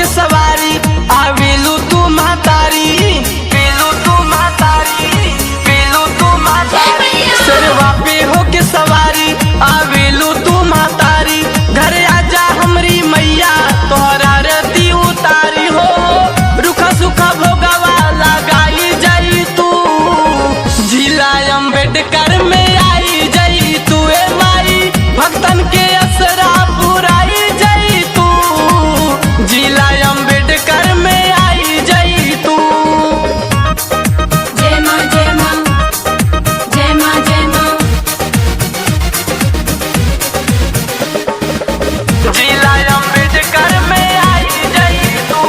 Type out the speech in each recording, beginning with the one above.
सवारी आवेलू तू महतारी, पेलू तू महतारी, पेलू तू महतारी। सिरवा पे होके सवारी आवेलू तू महतारी। घर आजा हमरी मैया तोहरा रती उतारी हो। रुखा सुखा भोगवा लगाई जाई तू, जिला अम्बेडकर में आई जाई तू। ए माई भक्तन के असरा पुराई जाई तू, जिला अम्बेडकर में आई जाई तू। जय मां जय मां जय मां जय मां। जिला अम्बेडकर में आई जाई तू।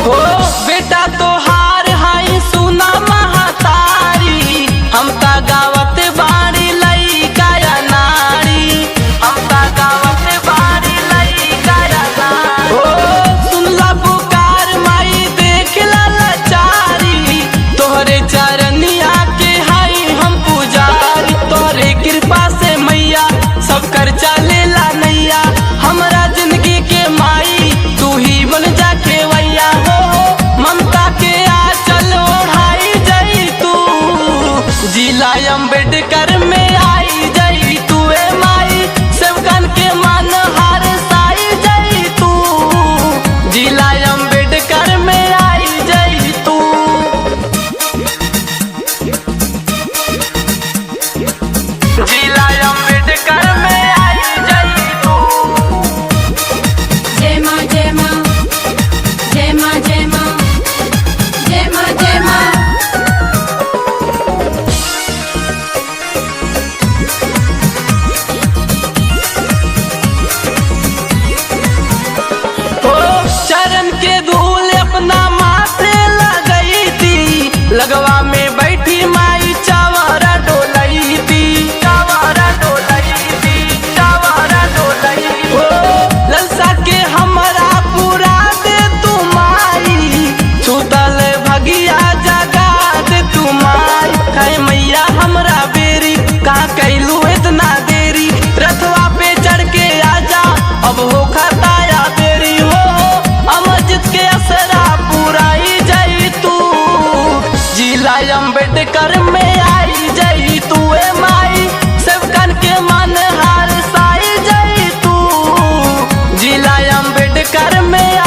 हो बेटा तोहार हाई सुना महतारी, हम ता गावत बाड़ी लइका या नारी, हम ता गावत बाड़ी लइका या नारी। हो सुनला पुकार माई देखला लाचारी, तोहरे चरनिया के हाई हम पुजारी। तोहरे कृपा से मैया सब कर चलेला नैया, हमरा जिंदगी के माई तू ही बन जा खेवैया हो। ममता के आंचल ओढ़ाई जाई तू, जिला अम्बेडकर में आई जाई तू। ए माई सेवकन के मन हार साई जाई तू, जिला अम्बेडकर में आई जाई तू। जिला अम्बेडकर में आई जाई तू। जय मां जय मां जय मां जय मां जय मां जय मां। हो चरण के धूल अपना माथे लगई थी, लगवा में बैठी माई चावरा डोलई थी, चावरा डोलई थी, चावरा डोलई। हो ललसा के हमरा पूरा दे तू माई, छूतल भगिया जगा दे तू माई। कहे मैया हमरा बेरी कहाँ कैलू इतना देरी, रथवा पे चढ़ के आजा अब हो खताया बेरी हो। अमरजीत के असरा पुराई जाई तू, जिला अम्बेडकर में आई जाई तू। ए माई सेवकन के मन हार साई जाई तू, जिला अम्बेडकर में